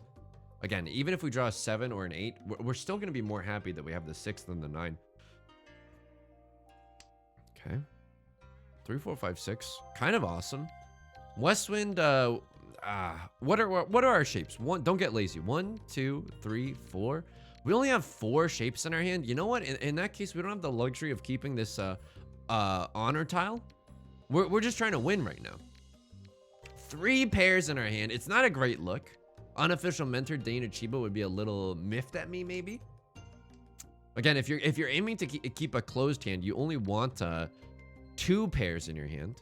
Again, even if we draw a 7 or an 8, we're still going to be more happy that we have the 6 than the 9. Okay. 3, 4, 5, 6. Kind of awesome. Westwind, what are our shapes? Don't get lazy. 1, 2, 3, 4. We only have 4 shapes in our hand. You know what? In that case, we don't have the luxury of keeping this honor tile. We're just trying to win right now. 3 pairs in our hand. It's not a great look. Unofficial mentor Dana Chiba would be a little miffed at me, maybe. Again, if you're aiming to keep a closed hand, you only want 2 pairs in your hand.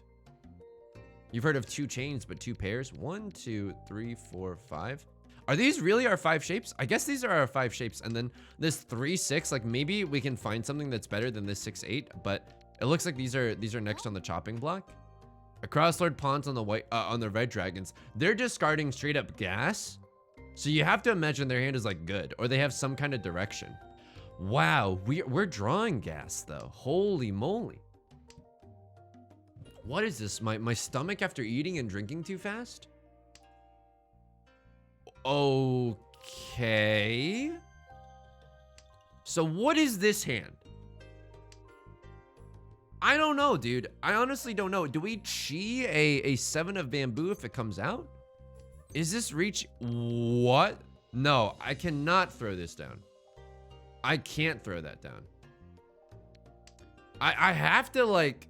You've heard of 2 chains, but 2 pairs. 1, 2, 3, 4, 5. Are these really our 5 shapes? I guess these are our 5 shapes. And then this 3, 6, like maybe we can find something that's better than this 6, 8. But it looks like these are next on the chopping block. A Crosslord pawns on the white on the red dragons. They're discarding straight up gas. So you have to imagine their hand is like good, or they have some kind of direction. Wow, we're drawing gas though. Holy moly. What is this? My stomach after eating and drinking too fast? Okay. So what is this hand? I don't know, dude. I honestly don't know. Do we chi a 7 of bamboo if it comes out? Is this reach? What? No, I cannot throw this down. I can't throw that down. I have to like,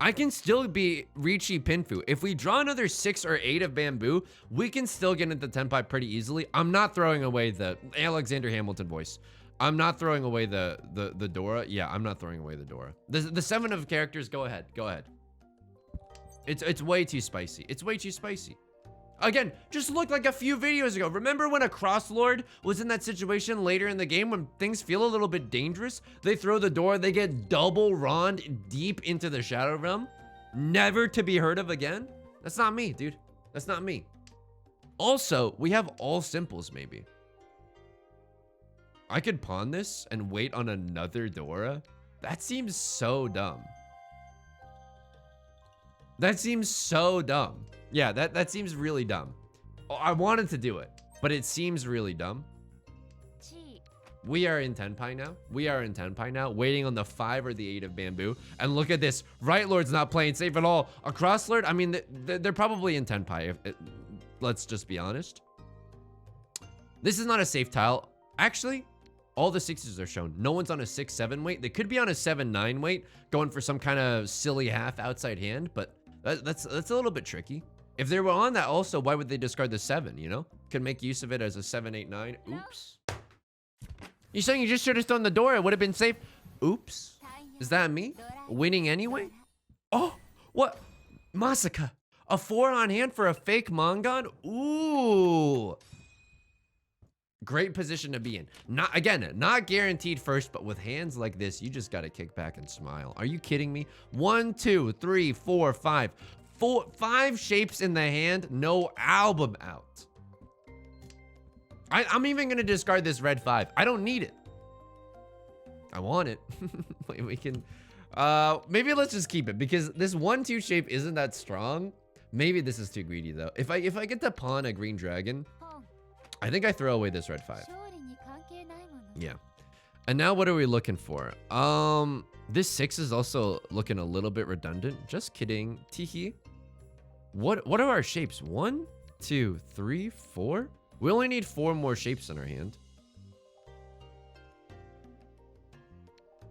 I can still be Riichi Pinfu. If we draw another 6 or 8 of bamboo, we can still get into Tenpai pretty easily. I'm not throwing away the Alexander Hamilton voice. I'm not throwing away the Dora. Yeah, I'm not throwing away the Dora. The 7 of characters, go ahead. Go ahead. It's way too spicy. It's way too spicy. Again, just look like a few videos ago. Remember when a Crosslord was in that situation later in the game when things feel a little bit dangerous? They throw the door, they get double rond deep into the Shadow Realm. Never to be heard of again? That's not me, dude. That's not me. Also, we have all simples maybe. I could pawn this and wait on another Dora. That seems so dumb. That seems so dumb. Yeah, that seems really dumb. I wanted to do it, but it seems really dumb. We are in Tenpai now. We are in Tenpai now, waiting on the 5 or the 8 of bamboo. And look at this. Right Lord's not playing safe at all. A Cross Lord, I mean, they're probably in Tenpai. Let's just be honest. This is not a safe tile. Actually, all the 6s are shown. No one's on a 6-7 weight. They could be on a 7-9 weight, going for some kind of silly half outside hand, but that's a little bit tricky. If they were on that also, why would they discard the 7, you know? Could make use of it as a 7-8-9. Oops. You're saying you just should have thrown the door. It would have been safe. Oops. Is that me? Winning anyway? Oh, what? Masaka. A 4 on hand for a fake Mongon? Ooh. Great position to be in. Not guaranteed first, but with hands like this, you just gotta kick back and smile. Are you kidding me? 1, 2, 3, 4, 5. 5 shapes in the hand, no album out. I'm even gonna discard this red 5. I don't need it. I want it. We can, maybe let's just keep it because this 1-2 shape isn't that strong. Maybe this is too greedy though. If I get to pawn a green dragon, I think I throw away this red 5. Yeah. And now what are we looking for? This 6 is also looking a little bit redundant. Just kidding. Teehee. What are our shapes? 1, 2, 3, 4? We only need 4 more shapes in our hand.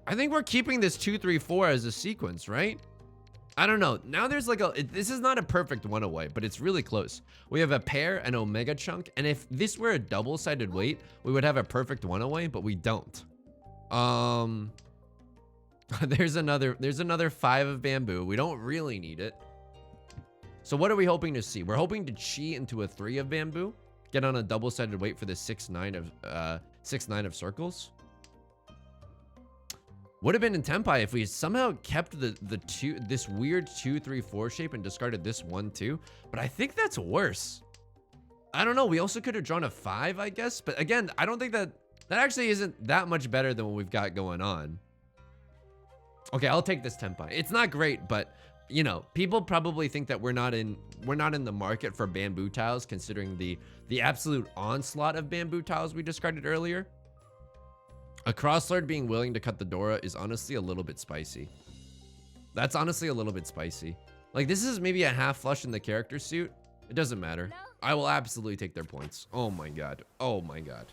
I think we're keeping this 2, 3, 4 as a sequence, right? I don't know. Now there's like this is not a perfect one away, but it's really close. We have a pair, an omega chunk, and if this were a double-sided weight, we would have a perfect one away, but we don't. There's another 5 of bamboo. We don't really need it. So what are we hoping to see? We're hoping to chi into a 3 of bamboo, get on a double-sided weight for the 6-9 of circles. Would have been in Tenpai if we somehow kept this weird 2, 3, 4 shape and discarded this 1, 2. But I think that's worse. I don't know. We also could have drawn a 5, I guess. But again, I don't think that actually isn't that much better than what we've got going on. Okay, I'll take this Tenpai. It's not great, but you know, people probably think that we're not in the market for bamboo tiles, considering the absolute onslaught of bamboo tiles we discarded earlier. A crosslord being willing to cut the Dora is honestly a little bit spicy. That's honestly a little bit spicy. Like, this is maybe a half flush in the character suit. It doesn't matter. I will absolutely take their points. Oh my god. Oh my god.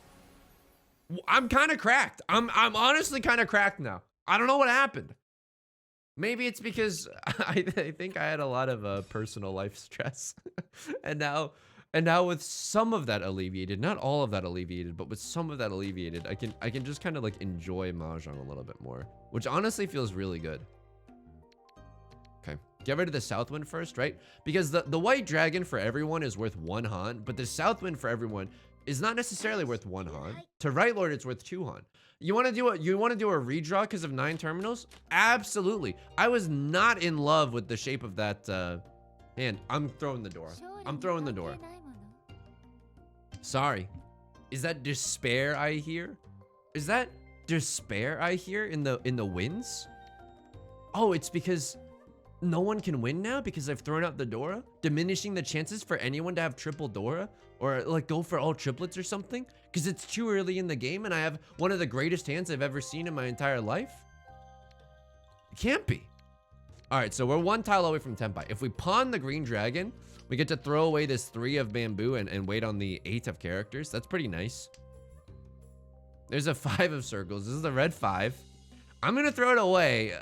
I'm kind of cracked. I'm honestly kind of cracked now. I don't know what happened. Maybe it's because I think I had a lot of personal life stress. And now with some of that alleviated, not all of that alleviated, but with some of that alleviated, I can just kind of like enjoy Mahjong a little bit more, which honestly feels really good. Okay, get rid of the south wind first, right? Because the white dragon for everyone is worth 1 Han, but the south wind for everyone is not necessarily worth 1 Han. To right lord, it's worth 2 Han. You want to do a redraw because of 9 terminals? Absolutely. I was not in love with the shape of that hand. I'm throwing the door. I'm throwing the door. Sorry. Is that despair I hear? Is that despair I hear in the wins? Oh, it's because no one can win now because I've thrown out the Dora, diminishing the chances for anyone to have triple Dora or like go for all triplets or something because it's too early in the game and I have one of the greatest hands I've ever seen in my entire life. It can't be. All right, so we're 1 tile away from Tenpai. If we pawn the green dragon, we get to throw away this 3 of bamboo and wait on the 8 of characters. That's pretty nice. There's a 5 of circles. This is the red 5. I'm gonna throw it away.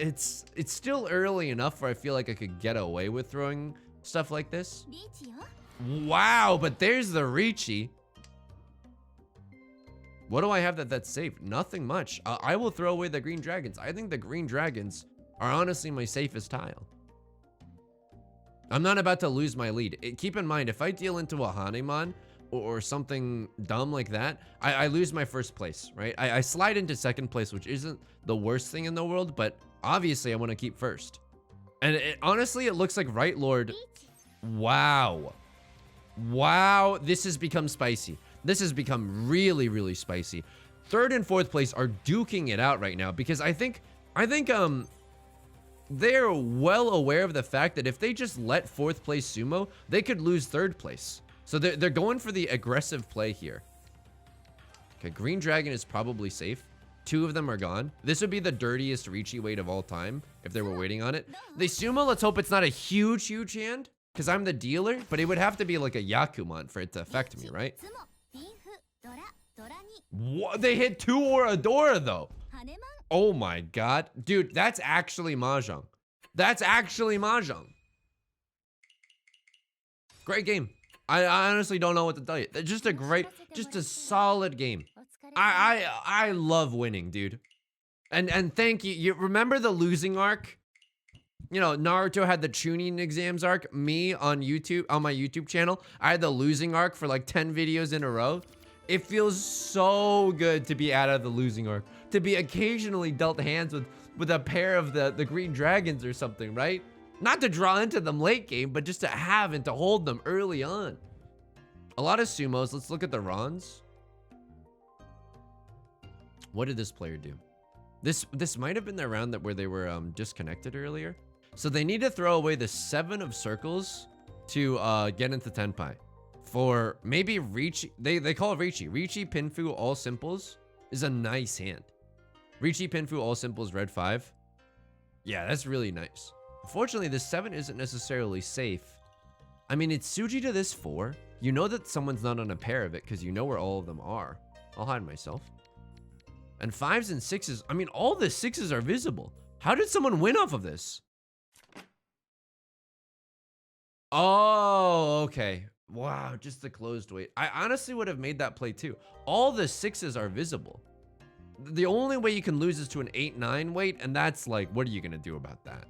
It's still early enough where I feel like I could get away with throwing stuff like this. Wow, but there's the Riichi. What do I have that's safe? Nothing much. I will throw away the green dragons. I think the green dragons are honestly my safest tile. I'm not about to lose my lead. Keep in mind, if I deal into a Hanemon or something dumb like that, I lose my first place, right? I slide into second place, which isn't the worst thing in the world, but obviously I want to keep first. And honestly, it looks like right lord. Wow. Wow, this has become spicy. This has become really, really spicy. Third and fourth place are duking it out right now because I think they're well aware of the fact that if they just let fourth place sumo, they could lose third place. So they're going for the aggressive play here. Okay, green dragon is probably safe. 2 of them are gone. This would be the dirtiest Riichi weight of all time if they were waiting on it. The sumo, let's hope it's not a huge, huge hand because I'm the dealer, but it would have to be like a Yakuman for it to affect me, right? What? They hit 2 or a Dora though. Oh my god. Dude, that's actually Mahjong. That's actually Mahjong. Great game. I honestly don't know what to tell you. It's just a great, just a solid game. I love winning, dude. And thank you. You remember the losing arc? You know, Naruto had the Chunin exams arc. Me on YouTube, on my YouTube channel, I had the losing arc for like 10 videos in a row. It feels so good to be out of the losing arc, to be occasionally dealt hands with a pair of the green dragons or something, right? Not to draw into them late game, but just to have and to hold them early on. A lot of sumos. Let's look at the Rons. What did this player do? This might have been the round where they were disconnected earlier. So they need to throw away the 7 of circles to get into Tenpai. For maybe Riichi, they call it Riichi. Riichi Pinfu all simples is a nice hand. Riichi Pinfu all simples red 5. Yeah, that's really nice. Unfortunately, this 7 isn't necessarily safe. I mean, it's Suji to this 4. You know that someone's not on a pair of it because you know where all of them are. I'll hide myself. And 5s and 6s. I mean, all the 6s are visible. How did someone win off of this? Oh, okay. Wow, just the closed weight. I honestly would have made that play too. All the 6s are visible. The only way you can lose is to an 8-9 weight, and that's like, what are you gonna do about that?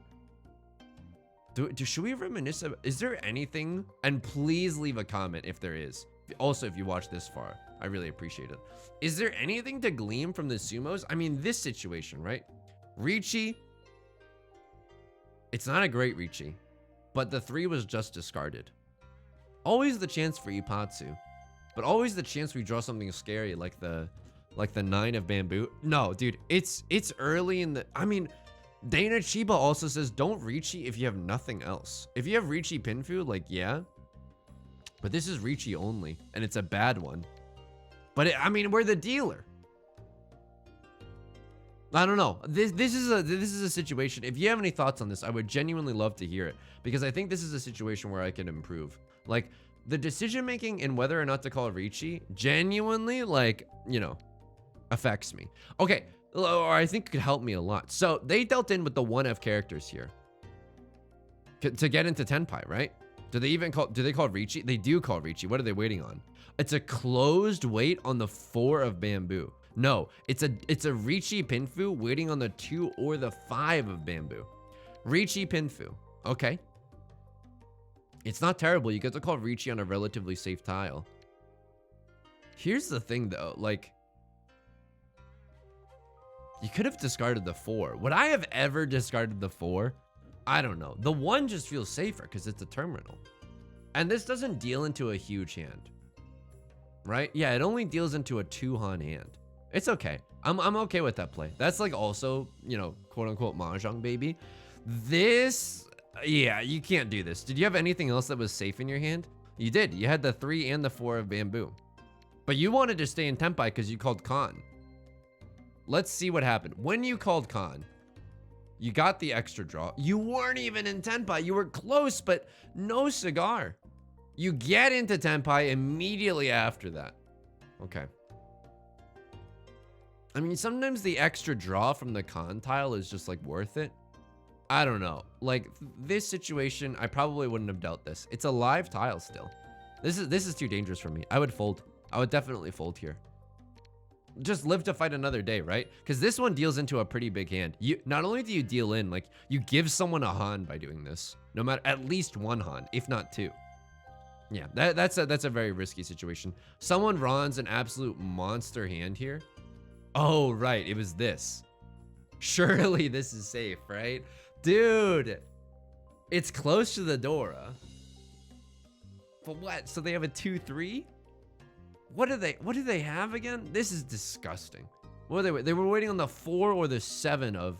Should we reminisce about, is there anything? And please leave a comment if there is. Also, if you watch this far, I really appreciate it. Is there anything to glean from the sumos? I mean, this situation, right? Riichi, it's not a great Riichi, but the 3 was just discarded. Always the chance for Ipatsu, but always the chance we draw something scary like the 9 of bamboo. No, dude, it's early in the, I mean, Dana Chiba also says don't Riichi if you have nothing else. If you have Riichi Pinfu, like, yeah, but this is Riichi only, and it's a bad one. But I mean, we're the dealer. I don't know. This is a situation. If you have any thoughts on this, I would genuinely love to hear it, because I think this is a situation where I can improve. Like, the decision making in whether or not to call Riichi genuinely, like, you know, affects me. Okay, or I think could help me a lot. So they dealt in with the 1F characters here to get into Tenpai, right? Do they call Riichi? They do call Riichi. What are they waiting on? It's a closed wait on the 4 of bamboo. No, it's a Riichi Pinfu waiting on the 2 or the 5 of bamboo. Riichi Pinfu. Okay. It's not terrible. You get to call Riichi on a relatively safe tile. Here's the thing though, like, you could have discarded the 4. Would I have ever discarded the 4? I don't know. The 1 just feels safer because it's a terminal. And this doesn't deal into a huge hand. Right? Yeah, it only deals into a 2-han hand. It's okay. I'm okay with that play. That's like also, you know, quote unquote Mahjong baby. This, yeah, you can't do this. Did you have anything else that was safe in your hand? You did. You had the 3 and the 4 of bamboo. But you wanted to stay in Tenpai because you called Khan. Let's see what happened. When you called Khan, you got the extra draw. You weren't even in Tenpai. You were close, but no cigar. You get into Tenpai immediately after that. Okay. I mean, sometimes the extra draw from the Khan tile is just like worth it. I don't know. Like this situation, I probably wouldn't have dealt this. It's a live tile still. This is too dangerous for me. I would fold. I would definitely fold here. Just live to fight another day, right? Because this one deals into a pretty big hand. You not only do you deal in, like you give someone a Han by doing this, no matter at least 1 Han, if not 2. Yeah, that's a very risky situation. Someone runs an absolute monster hand here. Oh, right, it was this. Surely this is safe, right? Dude, it's close to the Dora. But what? So they have a 2-3? What do they have again? This is disgusting. What were they were waiting on the 4 or the 7 of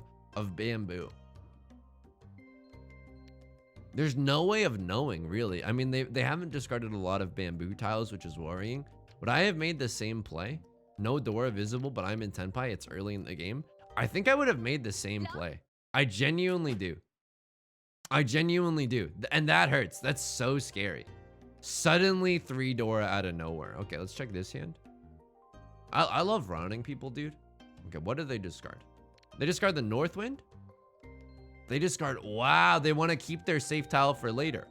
bamboo. There's no way of knowing, really. I mean, they haven't discarded a lot of bamboo tiles, which is worrying. Would I have made the same play? No Dora visible, but I'm in Tenpai. It's early in the game. I think I would have made the same play. I genuinely do. I genuinely do. And that hurts. That's so scary. Suddenly 3 Dora out of nowhere. Okay, let's check this hand. I love running people, dude. Okay, what do they discard? They discard the North Wind? They discard, wow, they want to keep their safe tile for later.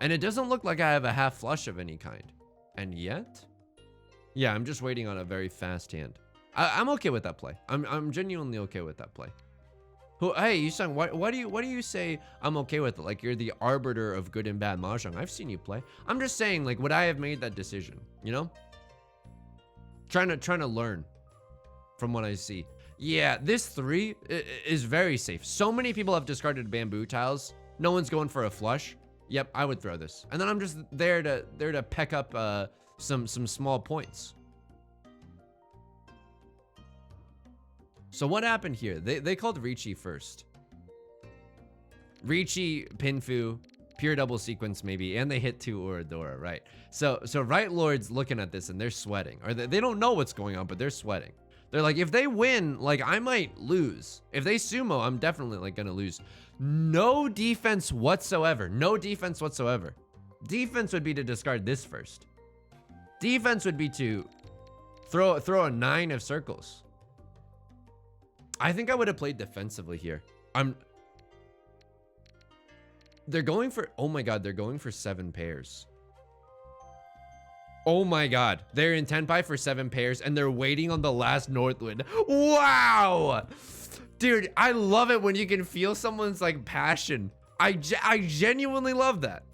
And it doesn't look like I have a half flush of any kind. And yet, yeah, I'm just waiting on a very fast hand. I'm okay with that play. I'm genuinely okay with that play. Hey, Yusong, why do you say I'm okay with it? Like you're the arbiter of good and bad mahjong. I've seen you play. I'm just saying, like, would I have made that decision? You know, trying to learn from what I see. Yeah, this 3 is very safe. So many people have discarded bamboo tiles. No one's going for a flush. Yep, I would throw this, and then I'm just there to peck up some small points. So what happened here? They called Riichi first. Riichi, Pinfu, pure double sequence maybe, and they hit 2 Oradora, right? So Right Lord's looking at this and they're sweating, or they don't know what's going on, but they're sweating. They're like, if they win, like I might lose. If they sumo, I'm definitely like gonna lose. No defense whatsoever. No defense whatsoever. Defense would be to discard this first. Defense would be to throw a 9 of circles. I think I would have played defensively here. They're going for, oh my god, they're going for 7 pairs. Oh my god, they're in Tenpai for 7 pairs and they're waiting on the last Northwind. Wow! Dude, I love it when you can feel someone's like passion. I genuinely love that.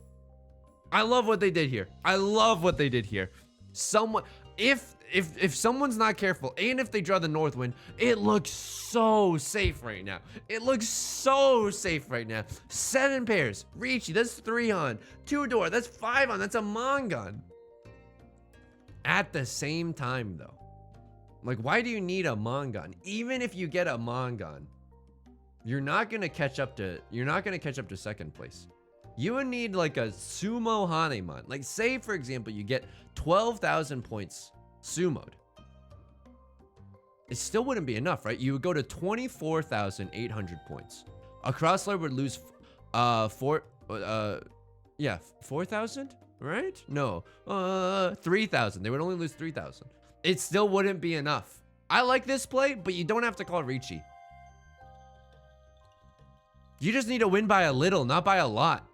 I love what they did here. I love what they did here. Someone, if someone's not careful and if they draw the Northwind, it looks so safe right now. It looks so safe right now. 7 pairs, Riichi, that's 3 on. 2 door, that's 5 on. That's a Mongon. At the same time though, like why do you need a Mongon? Even if you get a Mongon, you're not gonna catch up to second place. You would need like a sumo Hanemon. Like say for example you get 12,000 points sumoed. It still wouldn't be enough, right? You would go to 24,800 points. A crosslayer would lose 4,000, right? No, 3,000. They would only lose 3,000. It still wouldn't be enough. I like this play, but you don't have to call Riichi. You just need to win by a little, not by a lot.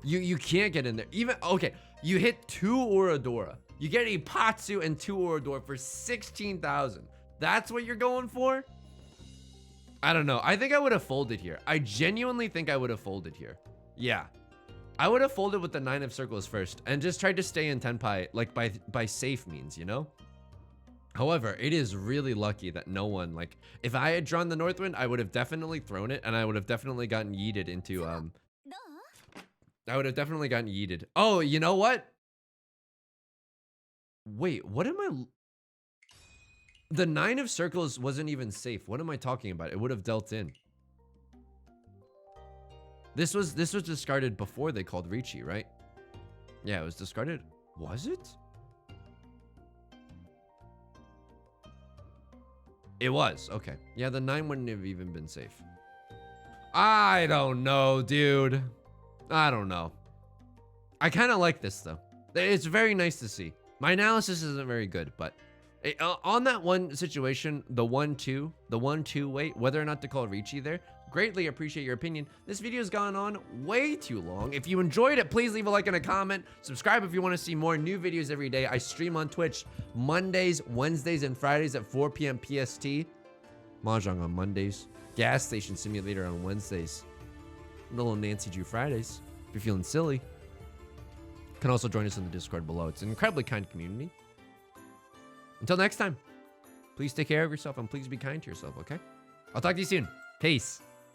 You can't get in there. Even, okay, you hit 2 Oradora. You get a Patsu and 2 Oradora for 16,000. That's what you're going for? I don't know. I think I would have folded here. I genuinely think I would have folded here. Yeah. I would have folded with the 9 of circles first and just tried to stay in Tenpai like by safe means, you know? However, it is really lucky that no one, like, if I had drawn the Northwind, I would have definitely thrown it and I would have definitely gotten yeeted into, I would have definitely gotten yeeted. Oh, you know what? Wait, what am I? The 9 of circles wasn't even safe. What am I talking about? It would have dealt in. This was discarded before they called Riichi, right? Yeah, it was discarded. Was it? It was. Okay. Yeah, the 9 wouldn't have even been safe. I don't know, dude. I don't know. I kind of like this, though. It's very nice to see. My analysis isn't very good, but on that one situation, the 1-2 wait, whether or not to call Riichi there, greatly appreciate your opinion. This video has gone on way too long. If you enjoyed it, please leave a like and a comment. Subscribe if you want to see more new videos every day. I stream on Twitch Mondays, Wednesdays, and Fridays at 4 p.m. PST. Mahjong on Mondays. Gas Station Simulator on Wednesdays. Little Nancy Drew Fridays. If you're feeling silly. You can also join us in the Discord below. It's an incredibly kind community. Until next time, please take care of yourself and please be kind to yourself, okay? I'll talk to you soon. Peace.